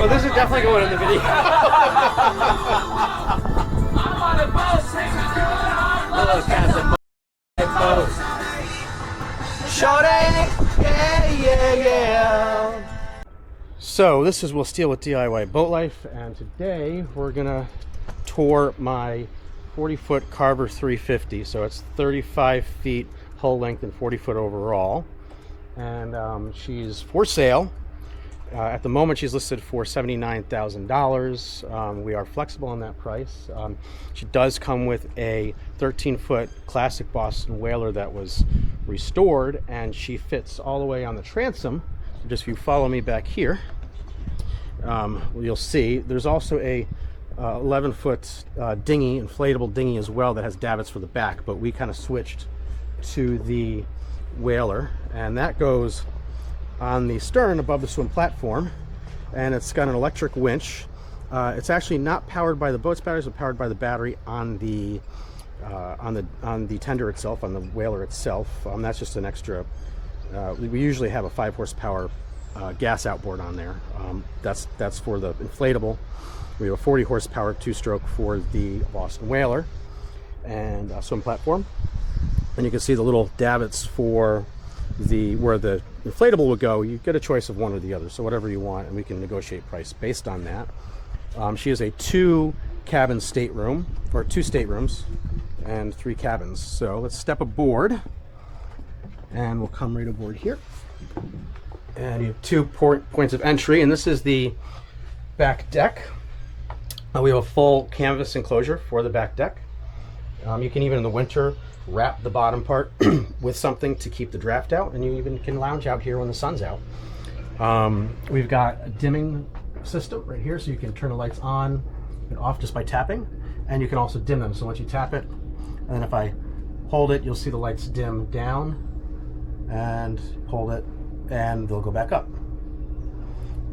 Well, this is definitely going in the video. Hello, Captain. Yeah. So this is Will Steele with DIY Boat Life, and today we're gonna tour my 40-foot Carver 350. So it's 35 feet hull length and 40 foot overall, and she's for sale. At the moment she's listed for $79,000. We are flexible on that price. She does come with a 13-foot classic Boston whaler that was restored, and she fits all the way on the transom. So just if you follow me back here, you'll see there's also a 11-foot dinghy, inflatable dinghy as well, that has davits for the back, but we kind of switched to the whaler, and that goes on the stern above the swim platform, and it's got an electric winch. It's actually not powered by the boat's batteries, but powered by the battery on the tender itself, on the whaler itself. That's just an extra. We usually have a 5 horsepower gas outboard on there. That's for the inflatable. We have a 40 horsepower 2-stroke for the Boston whaler and swim platform. And you can see the little davits for where the inflatable would go. You get a choice of one or the other, so whatever you want, and we can negotiate price based on that. She is a 2-cabin stateroom, or 2 staterooms and 3 cabins. So let's step aboard, and we'll come right aboard here. And you have 2 points of entry, and this is the back deck. We have a full canvas enclosure for the back deck. You can even in the winter wrap the bottom part with something to keep the draft out, and you even can lounge out here when the sun's out. We've got a dimming system right here, so you can turn the lights on and off just by tapping, and you can also dim them. So once you tap it, and then if I hold it, you'll see the lights dim down, and hold it and they'll go back up.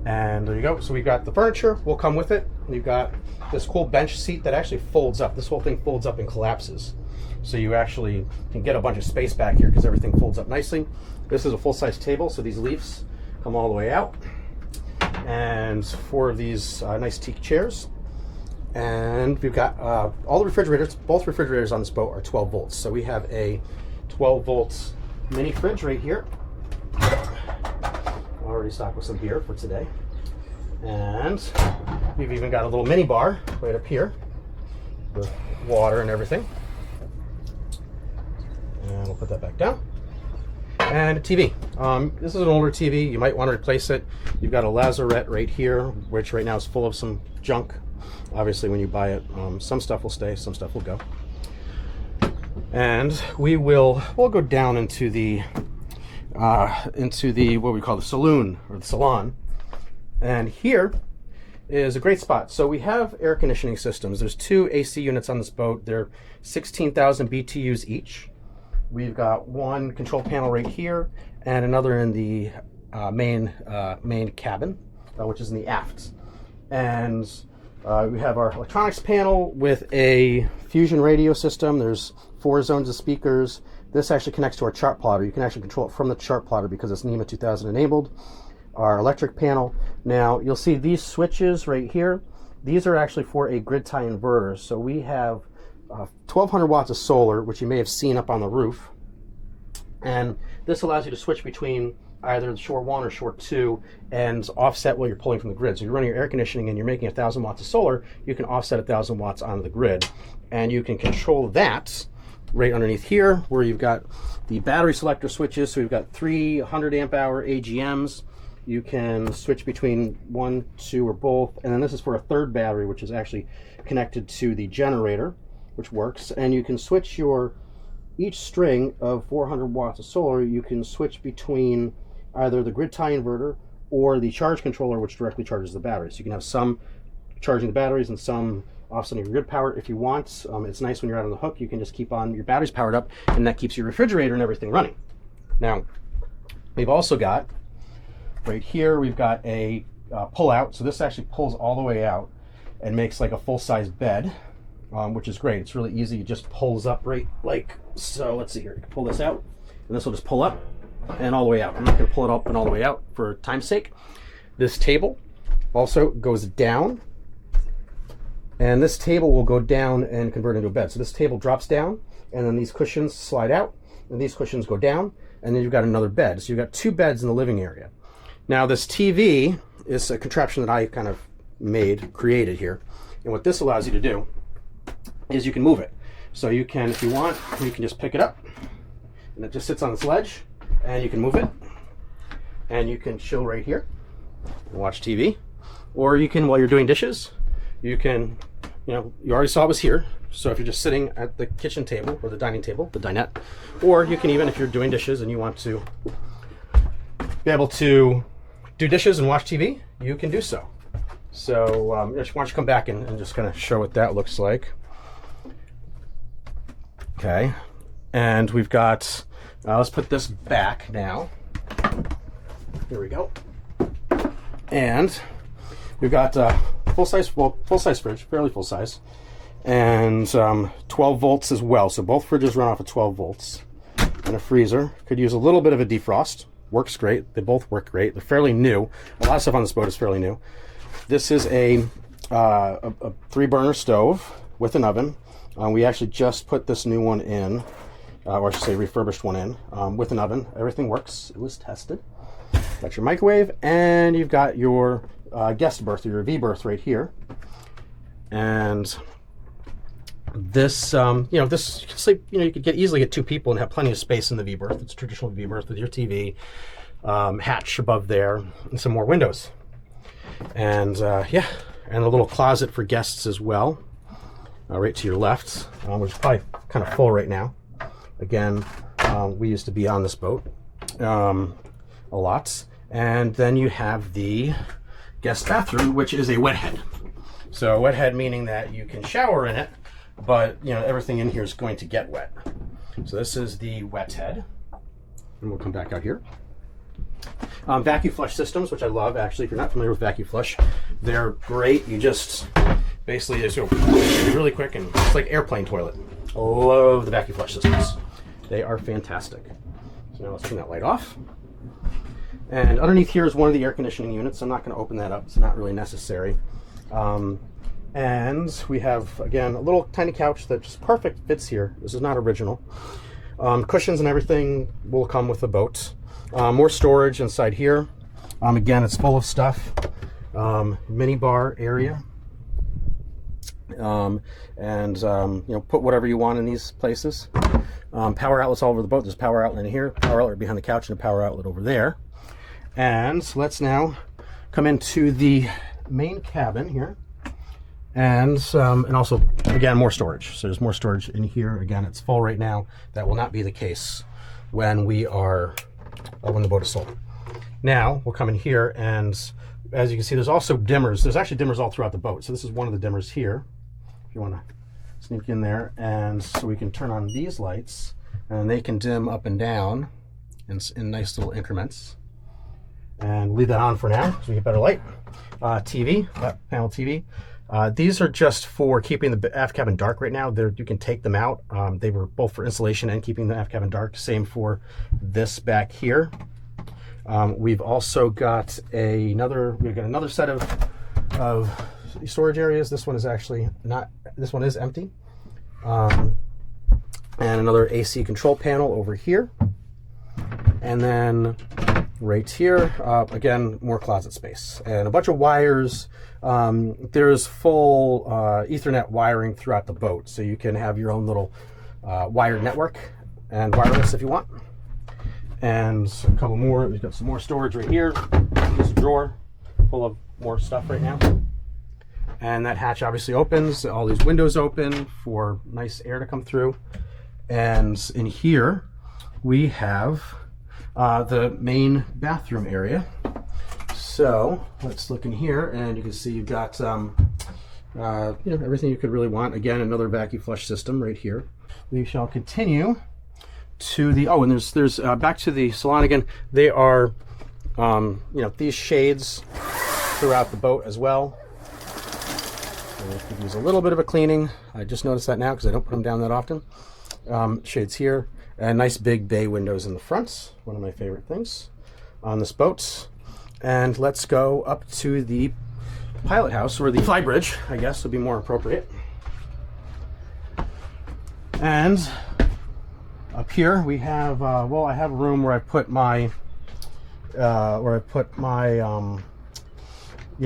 And there you go. So we've got the furniture will come with it. We've got this cool bench seat that actually folds up. This whole thing folds up and collapses, so you actually can get a bunch of space back here because everything folds up nicely. This is a full-size table, so these leaves come all the way out, and 4 of these nice teak chairs. And we've got all the refrigerators. Both refrigerators on this boat are 12 volts, so we have a 12 volts mini fridge right here, already stocked with some beer for today. And we've even got a little mini bar right up here with water and everything. And we'll put that back down. And a TV. This is an older TV. You might want to replace it. You've got a lazarette right here, which right now is full of some junk. Obviously, when you buy it, some stuff will stay, some stuff will go. And we'll go down into the what we call the saloon, or the salon. And here is a great spot. So we have air conditioning systems. There's 2 AC units on this boat. They're 16,000 BTUs each. We've got 1 control panel right here, and another in the main cabin, which is in the aft. And we have our electronics panel with a fusion radio system. There's 4 zones of speakers. This actually connects to our chart plotter. You can actually control it from the chart plotter because it's NEMA 2000 enabled. Our electric panel. Now you'll see these switches right here. These are actually for a grid tie inverter. So we have 1200 watts of solar, which you may have seen up on the roof. And this allows you to switch between either shore 1 or shore 2 and offset while you're pulling from the grid. So you're running your air conditioning and you're making 1,000 watts of solar, you can offset 1,000 watts onto the grid. And you can control that right underneath here, where you've got the battery selector switches. So we've got 3 100 amp hour AGMs. You can switch between 1, 2, or both. And then this is for a 3rd battery, which is actually connected to the generator, which works. And you can switch each string of 400 watts of solar, you can switch between either the grid tie inverter or the charge controller, which directly charges the batteries. So you can have some charging the batteries and some offsetting your grid power if you want. It's nice when you're out on the hook, you can just keep on your batteries powered up, and that keeps your refrigerator and everything running. Now, we've also got right here, we've got a pull out. So this actually pulls all the way out and makes like a full-size bed, which is great. It's really easy. It just pulls up right like so. Let's see here. You can pull this out, and this will just pull up and all the way out. I'm not going to pull it up and all the way out for time's sake. This table also goes down, and this table will go down and convert into a bed. So this table drops down, and then these cushions slide out, and these cushions go down, and then you've got another bed. So you've got 2 beds in the living area. Now this TV is a contraption that I kind of created here. And what this allows you to do is you can move it. So you can, if you want, you can just pick it up, and it just sits on this ledge, and you can move it, and you can chill right here and watch TV. Or you can, while you're doing dishes, you can, you already saw it was here. So if you're just sitting at the kitchen table or the dining table, the dinette, or you can even, if you're doing dishes and you want to be able to do dishes and watch TV, you can do so. So why don't you come back and just kind of show what that looks like. Okay, and we've got, let's put this back now. Here we go. And we've got full-size fridge, fairly full-size, and 12 volts as well. So both fridges run off of 12 volts. And a freezer. Could use a little bit of a defrost. Works great. They both work great. They're fairly new. A lot of stuff on this boat is fairly new. This is a 3-burner stove with an oven. We actually just put this new one in, or I should say refurbished one in, with an oven. Everything works. It was tested. Got your microwave, and you've got your guest berth, or your V-berth right here. And this, this, you can sleep, you could easily get 2 people and have plenty of space in the V-berth. It's a traditional V-berth with your TV, hatch above there, and some more windows. And yeah, and a little closet for guests as well, right to your left, which is probably kind of full right now. Again, we used to be on this boat a lot. And then you have the guest bathroom, which is a wet head. So a wet head meaning that you can shower in it, but everything in here is going to get wet. So this is the wet head, and we'll come back out here. Vacuum flush systems, which I love. Actually, if you're not familiar with vacuum flush, they're great. You just basically just go really quick, and it's like airplane toilet. I love the vacuum flush systems. They are fantastic. So now let's turn that light off. And underneath here is one of the air conditioning units. I'm not going to open that up. It's not really necessary. And we have, again, a little tiny couch that just perfect fits here. This is not original. Cushions and everything will come with the boat. More storage inside here. Again, it's full of stuff. Mini bar area. Put whatever you want in these places. Power outlets all over the boat. There's a power outlet in here, power outlet behind the couch, and a power outlet over there. And let's now come into the main cabin here. And also, again, more storage. So there's more storage in here. Again, it's full right now. That will not be the case when we are when the boat is sold. Now we'll come in here, and as you can see, there's also dimmers. There's actually dimmers all throughout the boat. So this is one of the dimmers here. If you want to sneak in there, and so we can turn on these lights, and they can dim up and down in nice little increments. And leave that on for now so we get better light. TV, flat panel TV. These are just for keeping the aft cabin dark right now. You can take them out. They were both for insulation and keeping the aft cabin dark. Same for this back here. We've also got another set of storage areas. This one is actually not. This one is empty. And another AC control panel over here. And then right here, again, more closet space and a bunch of wires. There's full Ethernet wiring throughout the boat, so you can have your own little wired network and wireless if you want. And a couple more. We've got some more storage right here. There's a drawer full of more stuff right now. And that hatch obviously opens. All these windows open for nice air to come through. And in here, we have the main bathroom area. So let's look in here, and you can see you've got everything you could really want. Again, another vacuum flush system right here. We shall continue to the and there's back to the salon again. They are these shades throughout the boat as well. And we could use a little bit of a cleaning. I just noticed that now because I don't put them down that often. Shades here. And nice big bay windows in the front. One of my favorite things on this boat. And let's go up to the pilot house, or the fly bridge, I guess would be more appropriate. And up here we have, well, I have a room where I put my, you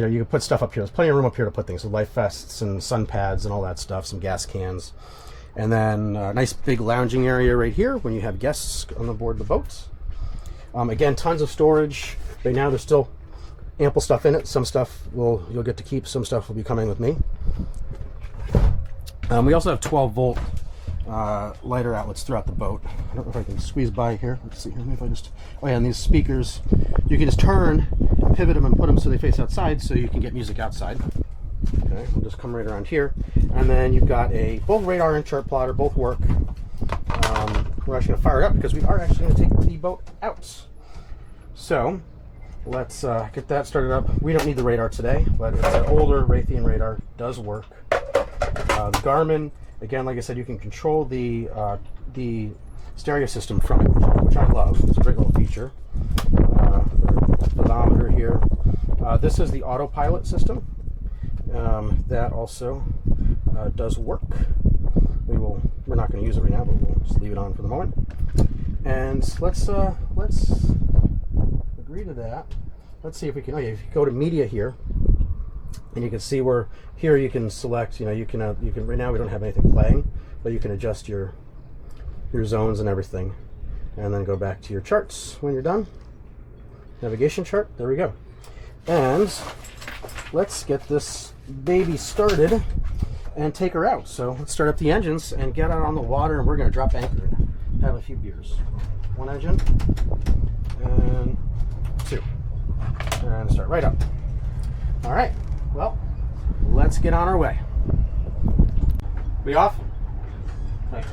know, you can put stuff up here. There's plenty of room up here to put things, so life vests and sun pads and all that stuff, some gas cans. And then a nice big lounging area right here when you have guests on the board the boat. Again, tons of storage. Right now there's still ample stuff in it. Some stuff you'll get to keep, some stuff will be coming with me. We also have 12-volt lighter outlets throughout the boat. I don't know if I can squeeze by here. Let's see here. Maybe if I just, oh yeah, and these speakers, you can just turn, pivot them, and put them so they face outside, so you can get music outside. Okay, we'll just come right around here, and then you've got both radar and chart plotter, both work. We're actually going to fire it up because we are actually going to take the boat out. So let's get that started up. We don't need the radar today, but it's an older Raytheon radar, does work. The Garmin, again, like I said, you can control the stereo system from it, which I love. It's a great little feature. Pedometer here. This is the autopilot system. That also does work. We're not going to use it right now, but we'll just leave it on for the moment. And let's agree to that. Let's see if we can. Oh yeah, if you go to media here, and you can see where here you can select. You know, you can right now we don't have anything playing, but you can adjust your zones and everything, and then go back to your charts when you're done. Navigation chart. There we go. And let's get this baby started and take her out. So let's start up the engines and get out on the water, and we're going to drop anchor and have a few beers. One engine and two, and start right up. All right, well, let's get on our way. We off? Thanks.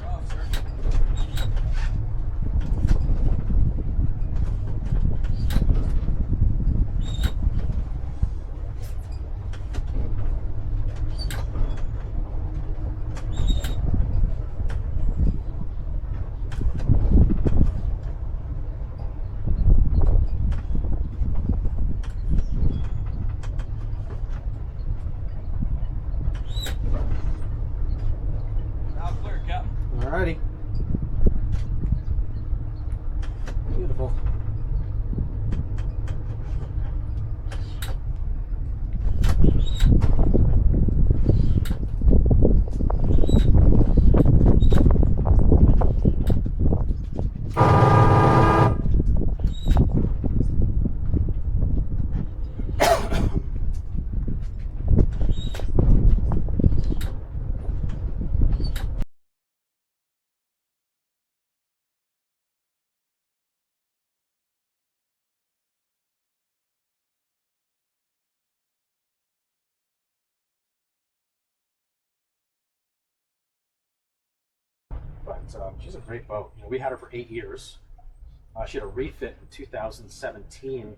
Alrighty. Beautiful. But she's a great boat. You know, we had her for 8 years. She had a refit in 2017,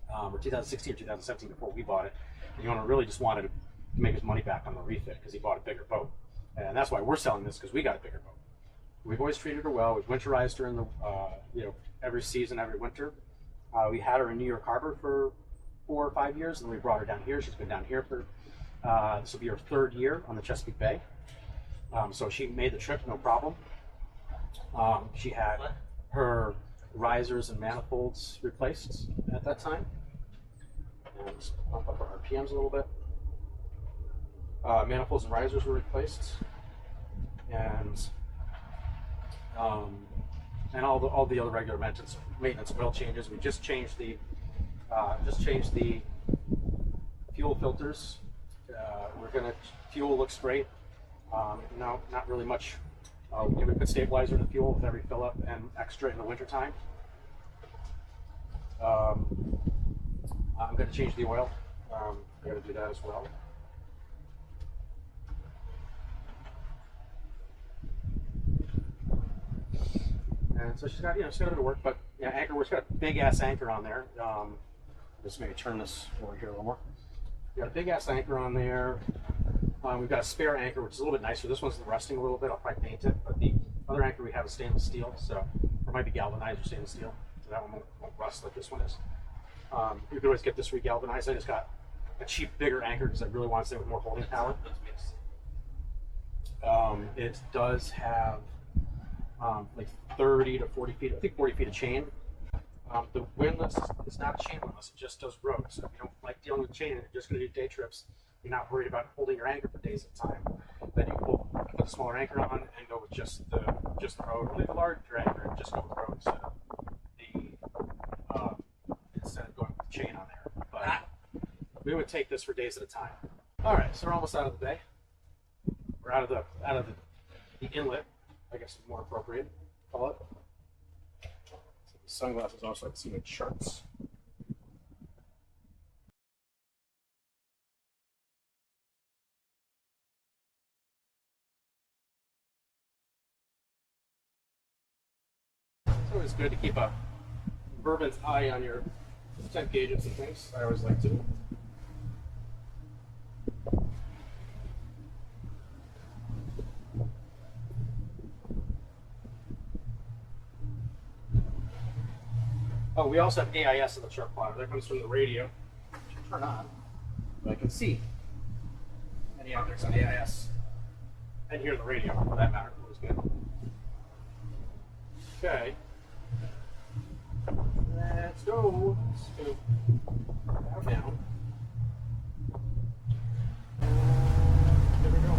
or 2016 or 2017 before we bought it. And the owner really just wanted to make his money back on the refit because he bought a bigger boat. And that's why we're selling this, because we got a bigger boat. We've always treated her well. We've winterized her in the, every season, every winter. We had her in New York Harbor for 4 or 5 years, and then we brought her down here. She's been down here for, this will be her 3rd year on the Chesapeake Bay. So she made the trip, no problem. She had her risers and manifolds replaced at that time. And let's bump up our RPMs a little bit. Manifolds and risers were replaced, and all the other regular maintenance oil changes. We just changed the fuel filters. Fuel looks great. No, not really much. We put stabilizer in the fuel with every fill up and extra in the wintertime. I'm going to change the oil. I got to do that as well. And so she's got, she's got a bit of work, but yeah, anchor. We've got a big ass anchor on there. Just maybe turn this over here a little more. We got a big ass anchor on there. We've got a spare anchor, which is a little bit nicer. This one's rusting a little bit. I'll probably paint it, but the other anchor we have is stainless steel, so it might be galvanized or stainless steel. So that one won't rust like this one is. You can always get this regalvanized. I a cheap, bigger anchor because I really want to stay with more holding power. It does have like 30 to 40 feet, I think 40 feet of chain. The windlass is not a chain windlass, it just does rows. So if you don't like dealing with chain and you're just going to do day trips, you're not worried about holding your anchor for days at a time. Then you put a smaller anchor on and go with just the road, or leave a larger anchor and just go with road instead of going with chain on there. But we would take this for days at a time. All right, so we're almost out of the bay. We're out of the inlet, I guess is more appropriate to call it. So the sunglasses also, I can see my charts. It's always good to keep a Bourbon's eye on your temp gauges and things. I always like to. Oh, we also have AIS in the chart plotter. That comes from the radio. Turn on, but I can see any objects on AIS and hear the radio for that matter. It was good. Okay. Let's go. Let's go out now. There we go.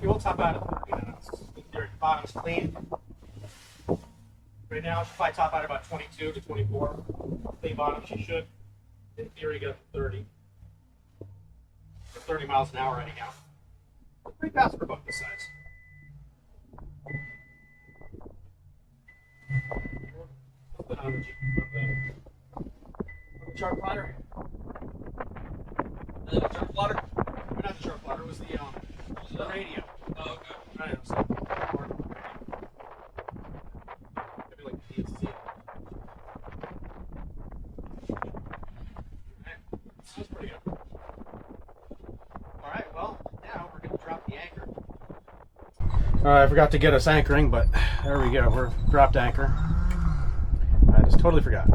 Fuel top out at 30 knots. The bottom's clean. Right now, she'll probably top out at about 22 to 24. Clean bottom, she should, in theory, get up to 30. Or 30 miles an hour anyhow. Pretty fast for a boat this size. Put on the chart plotter. The chart plotter? Not the chart plotter, it was the radio. Oh, okay. I know, so maybe like the DSC. That's pretty good. Alright, well, now we're going to drop the anchor. Alright, I forgot to get us anchoring, but there we go. We're dropped anchor. I just totally forgot.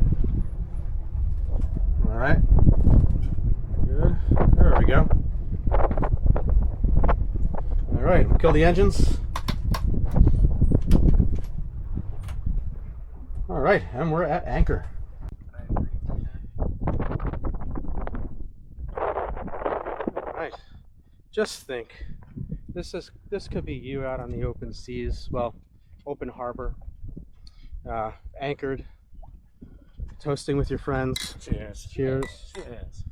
Alright. Good. There we go. All right, we'll kill the engines. All right, and we're at anchor. All right, just think, this could be you out on the open seas, well, open harbor, anchored, toasting with your friends. Cheers. Cheers. Cheers.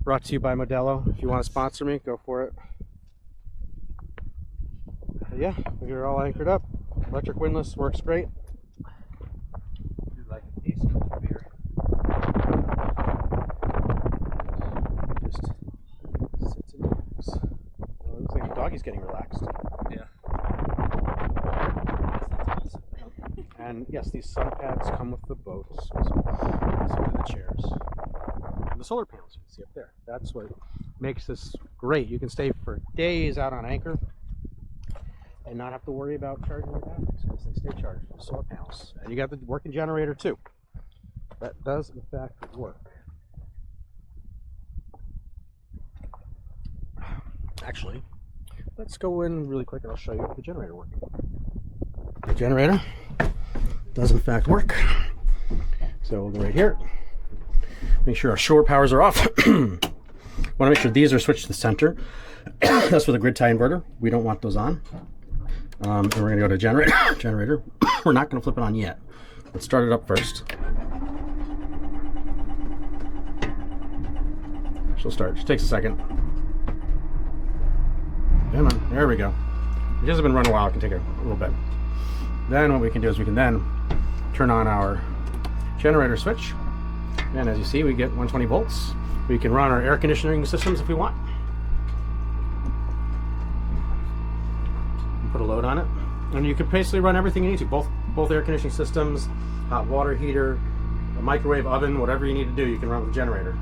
Brought to you by Modelo. If you want to sponsor me, go for it. Yeah, we're all anchored up. Electric windlass works great. Do like a nice cold beer. Just sits and relax. Well, it looks like the doggy's getting relaxed. Yeah. And yes, these sun pads come with the boat. So do the chairs. And the solar panels you can see up there. That's what makes this great. You can stay for days out on anchor and not have to worry about charging your batteries because they stay charged with solar panels. And you got the working generator too. That does in fact work. Actually, let's go in really quick and I'll show you the generator working. The generator does in fact work. So we'll go right here. Make sure our shore powers are off. Want to make sure these are switched to the center. That's for the grid tie inverter. We don't want those on. And we're going to go to generator. We're not going to flip it on yet. Let's start it up first. She'll start. It takes a second. There we go. It hasn't been running a while. It can take a little bit. Then what we can do is we can then turn on our generator switch. And as you see, we get 120 volts. We can run our air conditioning systems if we want. Put a load on it. And you can basically run everything you need to. Both air conditioning systems, hot water heater, a microwave oven, whatever you need to do, you can run with the generator.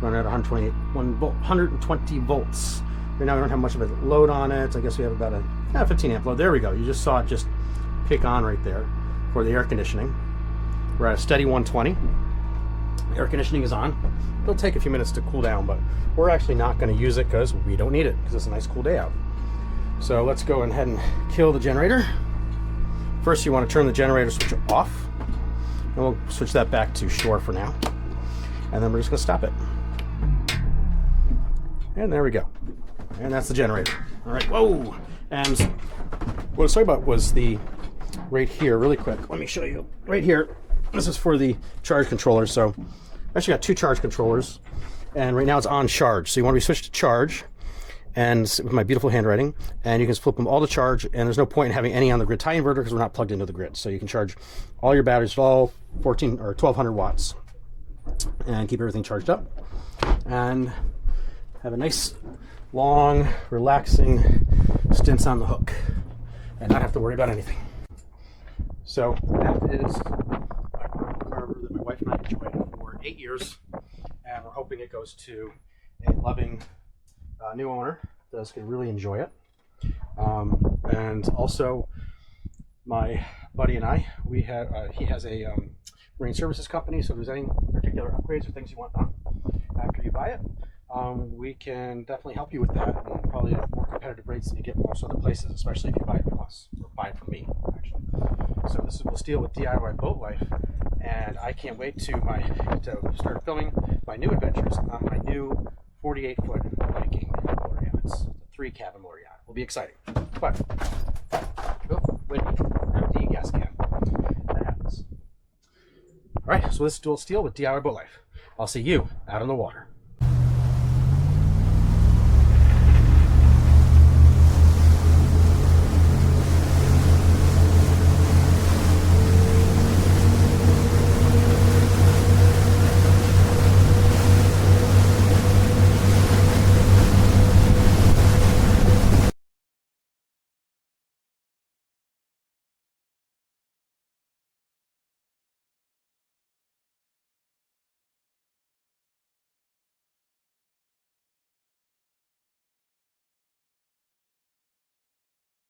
Run at 120 volts. Right now we don't have much of a load on it. I guess we have about a 15 amp load. There we go. You just saw it just kick on right there for the air conditioning. We're at a steady 120. Air conditioning is on. It'll take a few minutes to cool down, but we're actually not going to use it because we don't need it because it's a nice cool day out. So let's go ahead and kill the generator. First, you want to turn the generator switch off. And we'll switch that back to shore for now. And then we're just going to stop it. And there we go. And that's the generator. All right, whoa. And what I was talking about was the, right here, really quick. Let me show you. Right here, this is for the charge controller. So I actually got 2 charge controllers. And right now it's on charge. So you want to be switched to charge. And with my beautiful handwriting, and you can flip them all to charge, and there's no point in having any on the grid tie inverter because we're not plugged into the grid. So you can charge all your batteries, all 14 or 1200 watts, and keep everything charged up, and have a nice, long, relaxing stints on the hook, and not have to worry about anything. So that is my wonderful Carver that my wife and I enjoyed for 8 years, and we're hoping it goes to a loving new owner that's going to really enjoy it. And also my buddy and I, we have he has a marine services company, so if there's any particular upgrades or things you want done after you buy it, we can definitely help you with that, and probably have more competitive rates than you get most other places, especially if you buy it from us, or buy it from me actually. So this is We'll Steal with DIY Boat Life, and I can't wait to start filming my new adventures on my new 48-foot Viking motor yacht. It's a 3-cabin motor yacht. Will be exciting. But windy, empty gas can. That happens. All right, so this is Dual Steel with DIY Boat Life. I'll see you out on the water.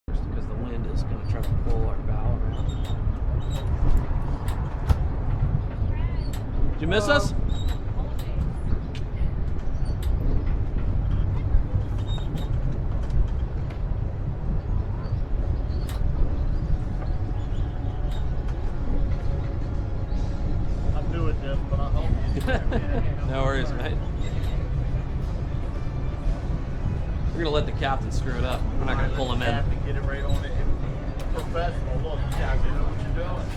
Because the wind is going to try to pull our bow around. Did you miss us? I'm new at this, but I hope you No worries, mate. We're gonna let the captain screw it up. We're not gonna pull him in. Get it right on it. Professional. Look, you guys know what you're doing.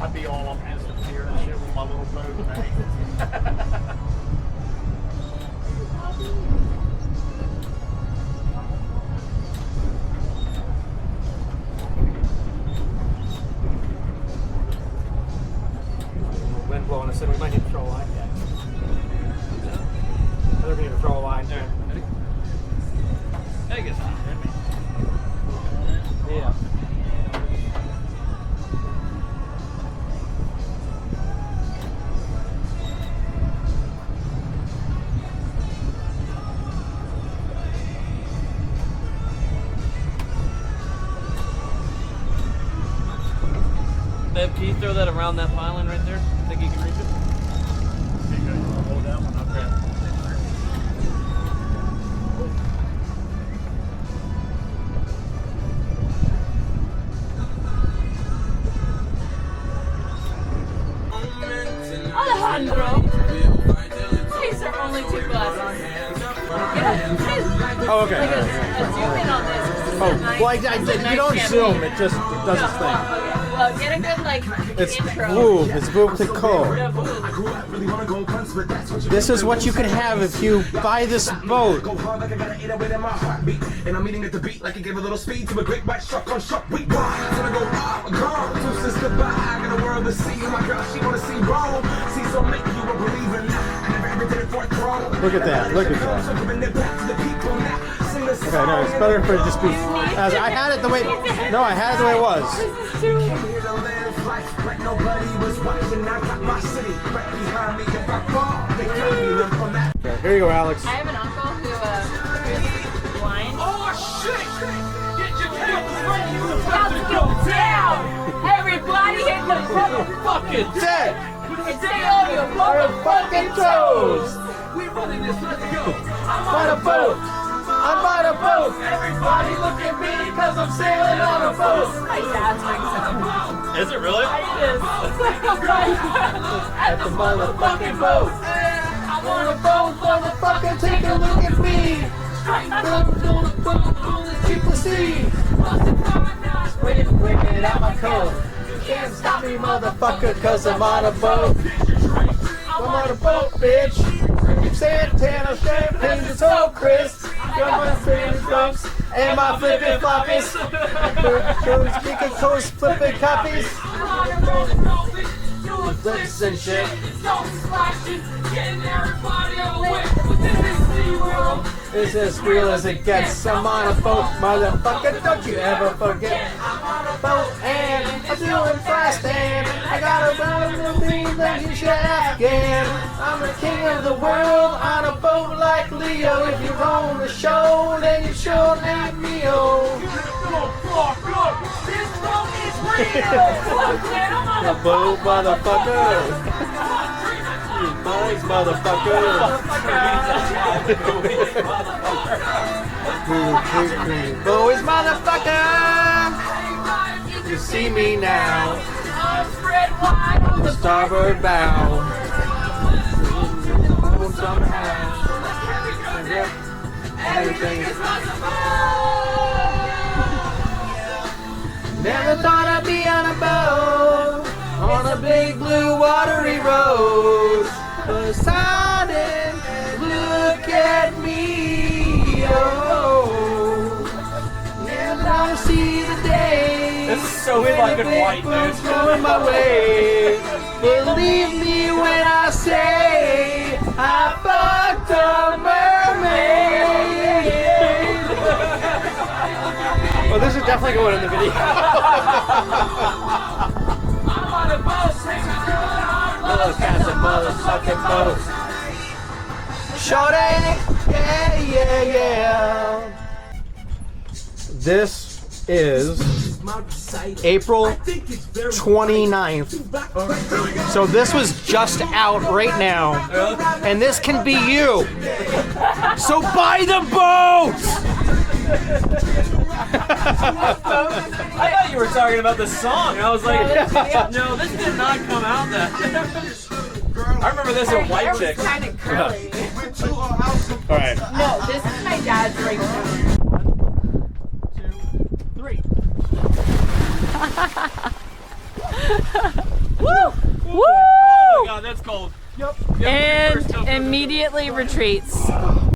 I'd be all up against the pier and shit with my little boat, man. Wind blowing. I said we might need to throw a line yet. I think we need to throw a line there. Ready? Take it. Yeah. Bev, can you throw that around that piling right there? Think you can reach it? Hold that one up there. Alejandro, these are only 2 glasses. Yeah, Oh, okay. like a zoom in on this. Oh, well, you don't zoom. It just does its thing. Okay. Get a good like It's intro. Vouv. It's Vouv Clicquot. Yeah, boom. This is what you can have if you buy this boat. Go hard like I got an 808 in my heartbeat. And I'm eating at the beat like it gave a little speed to a great white shark on shark week. Why? Till I go, gone. Two sisters goodbye. I got a world to see. My girl, she wanna see Rome. See, so make you a believer now. I never ever did it for a throne. Look at that. Look at that. So giving it back to the people now. Sing the Okay, song. no, it's better for it to just be. As I had it the way. No, I had it the way it was. Here to live life like nobody was watching. I got my city right behind me. If I fall, they got me. Learn from that. Okay, here you go, Alex. I have an uncle who is blind. Oh shit! Get your cameras ready. About to go down. Everybody hit the Fucking Dead. and stay on your motherfucking toes. We running this. Let's go. I'm on a boat. I'm on a boat. Everybody look at me because I'm sailing on a boat. My dad sings it. Is it really? It is. At the motherfucking boat. I'm on a boat, motherfucker. Take a look at me. I'm on a boat on the deep sea. Waiting wicked out my coat. You can't stop me, motherfucker, cause I'm on a boat. I'm on a boat, bitch. Santana champagne is so crisp. Got my favorite drums and my flippin' floppies. Speaking coast flippin' copies. Flips and shit. It's as real as it gets. I'm on a boat, motherfucker. Don't you ever forget. I'm on a boat and I'm doing fast and I got a boat to be that you should Afghan. I'm the king of the world on a boat like Leo. If you own the show, then you sure name Mio. I'm on a boat, motherfucker. Nice motherfucker. Boys, motherfucker. You see me now. Spread wide on The starboard bow. Somehow. Everything is Never thought I'd be on a boat, on a big blue watery road. But sudden, look at me, oh. And I see the day. This is so when fucking the big white, boat's dude. coming my way. Believe me when I say I fucked a mermaid. Well, this is definitely going in the video. Those kinds of motherfucking boats. Shorty, yeah. This is April 29th. So this was just out right now. And this can be you. So buy the boat! I thought you were talking about the song. I was like, no, this did not come out that. I remember this in White Chicks. kind of curly. All right. No, this is my dad's ringtone. 1, 2, 3. Woo! Oh my god, that's cold. Yep. And immediately retreats.